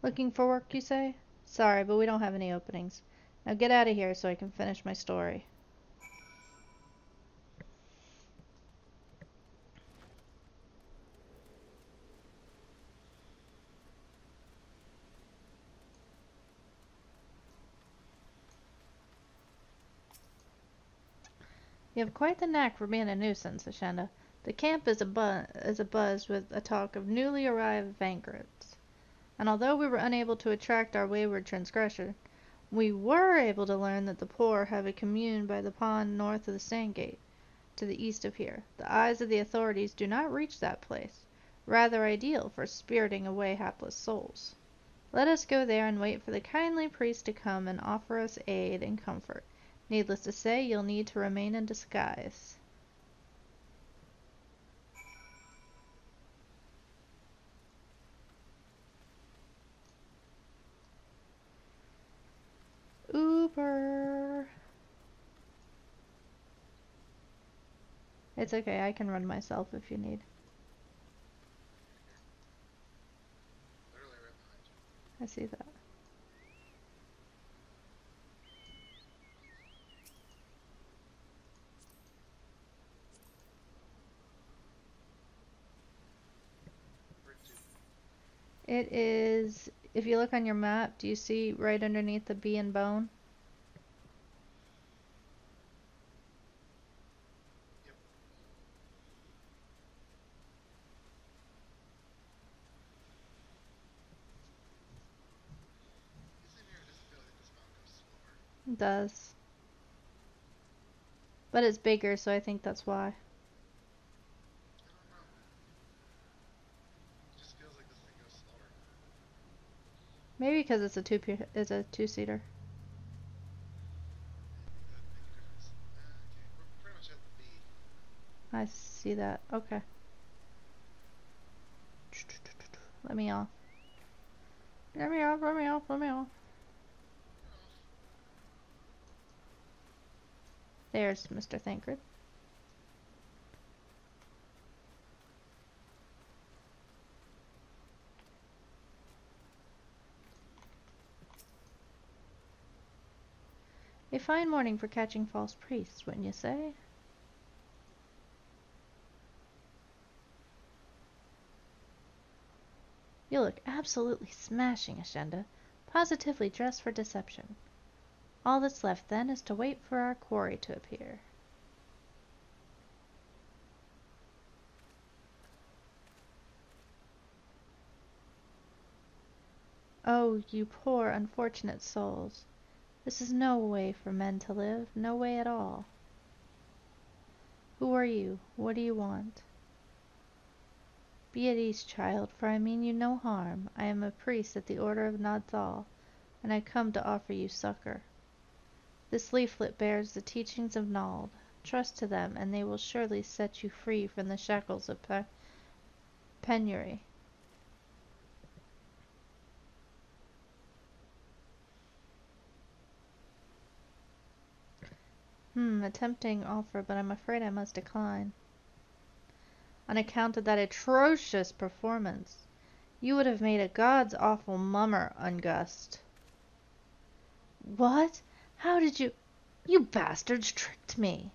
Looking for work, you say? Sorry, but we don't have any openings. Now get out of here so I can finish my story. You have quite the knack for being a nuisance, Ashenda. The camp is abuzz with a talk of newly arrived vagrants. And although we were unable to attract our wayward transgressor, we were able to learn that the poor have a commune by the pond north of the Sandgate, to the east of here. The eyes of the authorities do not reach that place, rather ideal for spiriting away hapless souls. Let us go there and wait for the kindly priest to come and offer us aid and comfort. Needless to say, you'll need to remain in disguise. Uber. It's okay, I can run myself if you need. Literally right behind you. I see that. Where to? It is, if you look on your map, do you see right underneath the bee and bone? Yep. The same here, I just feel like this mountain goes slower. It does. But it's bigger, so I think that's why. I don't know. It just feels like this thing goes slower. Maybe because it's a two-seater. Maybe that would make a difference. Okay, we're pretty much at the B. I see that. Okay. Let me off. Let me off, let me off, let me off. You're off. There's Mr. Thancred. A fine morning for catching false priests, wouldn't you say? You look absolutely smashing, Ashenda. Positively dressed for deception. All that's left, then, is to wait for our quarry to appear. Oh, you poor, unfortunate souls. This is no way for men to live, no way at all. Who are you? What do you want? Be at ease, child, for I mean you no harm. I am a priest at the order of Nadzal, and I come to offer you succor. This leaflet bears the teachings of Nald. Trust to them, and they will surely set you free from the shackles of penury. A tempting offer, but I'm afraid I must decline. On account of that atrocious performance. You would have made a god's awful mummer, Ungust. What? How did you... You bastards tricked me.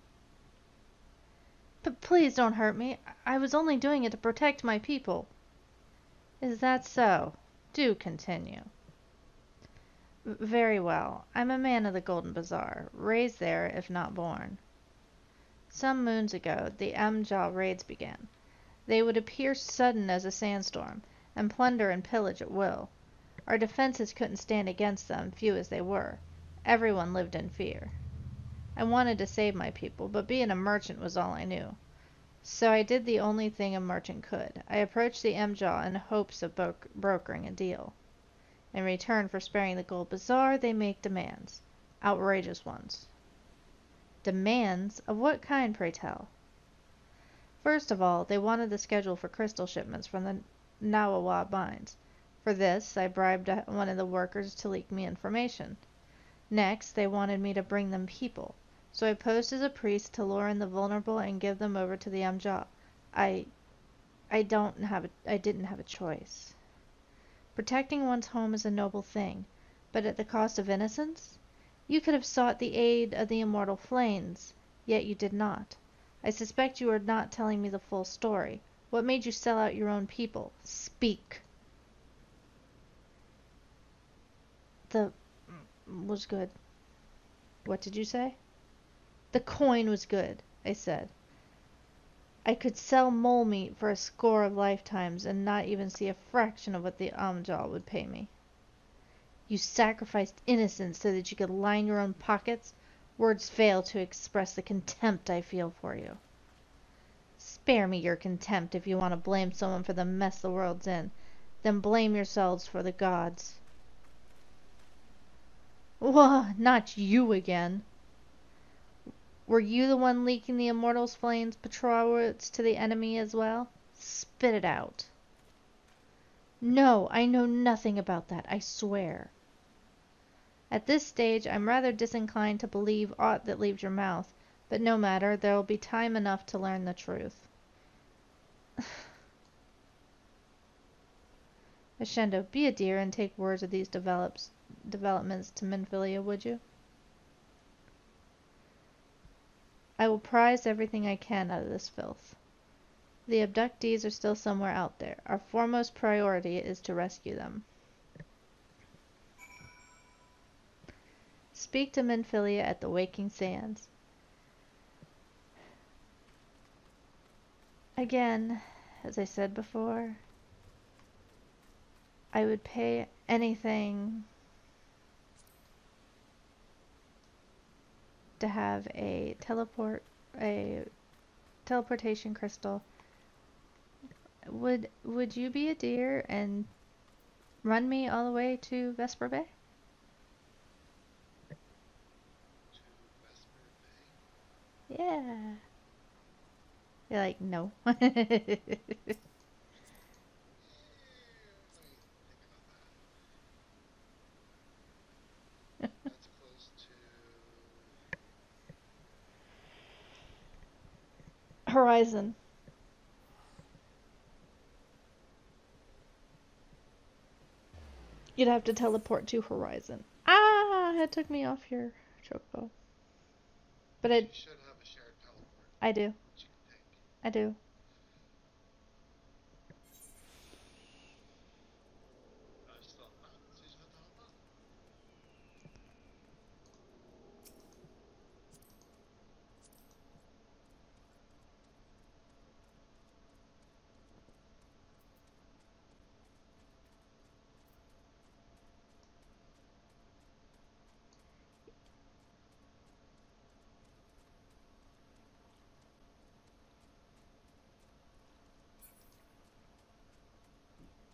But please don't hurt me. I was only doing it to protect my people. Is that so? Do continue. Very well. I'm a man of the Golden Bazaar, raised there if not born. Some moons ago, the Amjaw raids began. They would appear sudden as a sandstorm, and plunder and pillage at will. Our defenses couldn't stand against them, few as they were. Everyone lived in fear. I wanted to save my people, but being a merchant was all I knew. So I did the only thing a merchant could. I approached the Amjaw in hopes of brokering a deal. In return for sparing the gold bazaar, they make demands. Outrageous ones. Demands? Of what kind, pray tell? First of all, they wanted the schedule for crystal shipments from the Nawawa mines. For this, I bribed one of the workers to leak me information. Next, they wanted me to bring them people. So I posed as a priest to lure in the vulnerable and give them over to the Amjad. I didn't have a choice. Protecting one's home is a noble thing, but at the cost of innocence? You could have sought the aid of the immortal flames, yet you did not. I suspect you are not telling me the full story. What made you sell out your own people? Speak. The was good. What did you say? The coin was good, I said. I could sell mole meat for a score of lifetimes and not even see a fraction of what the Amjad would pay me. You sacrificed innocence so that you could line your own pockets? Words fail to express the contempt I feel for you. Spare me your contempt if you want to blame someone for the mess the world's in. Then blame yourselves for the gods. Wah, not you again. Were you the one leaking the Immortals' Flames patrol routes to the enemy as well? Spit it out. No, I know nothing about that, I swear. At this stage, I'm rather disinclined to believe aught that leaves your mouth, but no matter, there'll be time enough to learn the truth. Ashenda, be a dear and take words of these developments to Minfilia, would you? I will prize everything I can out of this filth. The abductees are still somewhere out there. Our foremost priority is to rescue them. Speak to Minfilia at the Waking Sands. Again, as I said before, I would pay anything to have a teleportation crystal. Would you be a dear and run me all the way to Vesper Bay? To Vesper Bay? Yeah. You're like, no. Let me think about that. That's close to... Horizon. You'd have to teleport to Horizon. Ah, it took me off your chocobo. But You should have a shared teleport I do. that you can take. I do. Still not. Susanatama?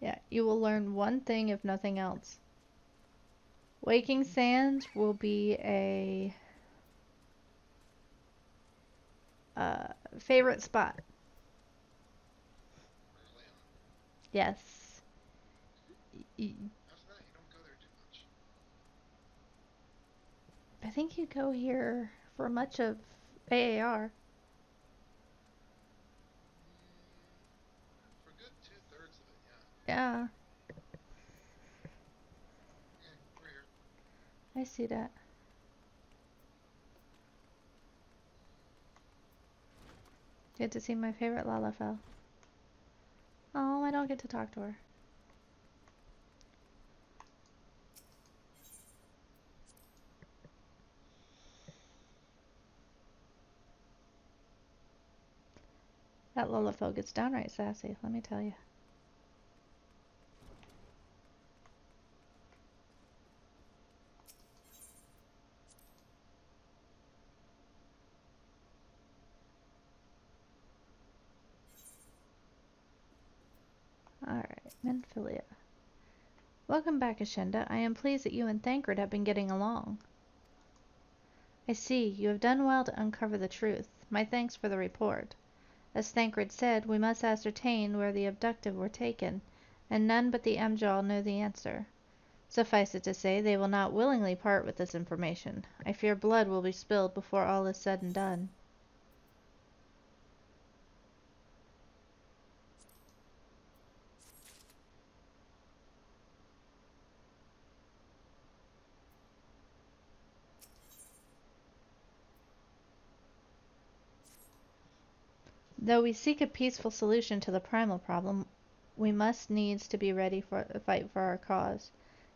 Yeah, you will learn one thing if nothing else. Waking Sands will be a favorite spot. Early on. Yes. After that, you don't go there too much. I think you go here for much of AAR. For a good 2/3 of it, yeah. Yeah, Yeah, we're here. I see that. Get to see my favorite Lalafell. Oh, I don't get to talk to her. That Lullafil gets downright sassy, let me tell you. Alright, Menphilia. Welcome back, Ashenda. I am pleased that you and Thancred have been getting along. I see. You have done well to uncover the truth. My thanks for the report. As Thancred said, we must ascertain where the abducted were taken, and none but the Amjal know the answer. Suffice it to say, they will not willingly part with this information. I fear blood will be spilled before all is said and done. Though we seek a peaceful solution to the primal problem, we must needs to be ready for a fight for our cause.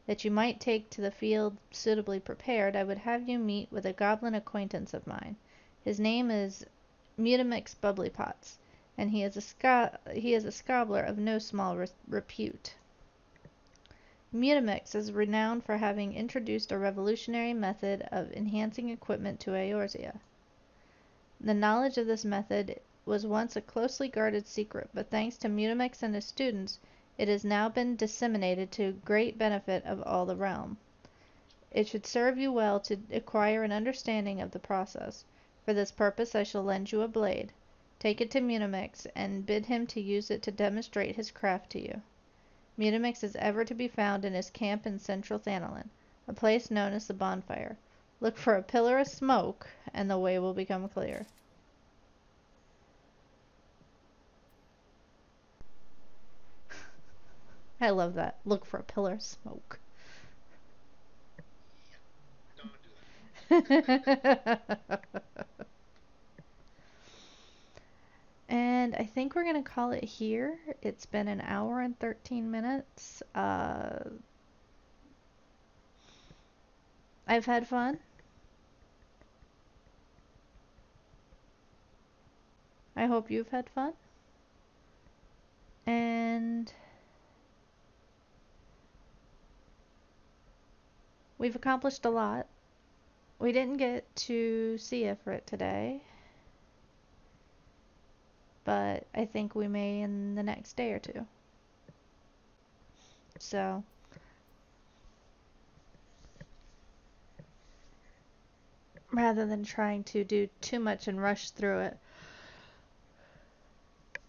That you might take to the field suitably prepared, I would have you meet with a goblin acquaintance of mine. His name is Mutamix Bubblypots, and he is a scobbler of no small repute. Mutamix is renowned for having introduced a revolutionary method of enhancing equipment to Eorzea. The knowledge of this method was once a closely guarded secret, but thanks to Mutamix and his students, it has now been disseminated to great benefit of all the realm. It should serve you well to acquire an understanding of the process. For this purpose I shall lend you a blade. Take it to Mutamix, and bid him to use it to demonstrate his craft to you. Mutamix is ever to be found in his camp in central Thanalin, a place known as the Bonfire. Look for a pillar of smoke, and the way will become clear. I love that. Look for a pillar of smoke. Yeah, don't do that. And I think we're going to call it here. It's been an hour and 13 minutes. I've had fun. I hope you've had fun. And we've accomplished a lot. We didn't get to see Ifrit today, but I think we may in the next day or two. So, rather than trying to do too much and rush through it,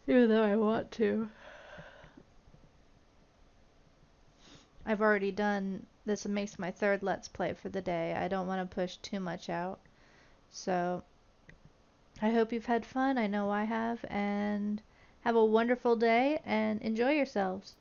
even though I want to, I've already done, this makes my third Let's Play for the day. I don't want to push too much out. So, I hope you've had fun. I know I have. And have a wonderful day and enjoy yourselves.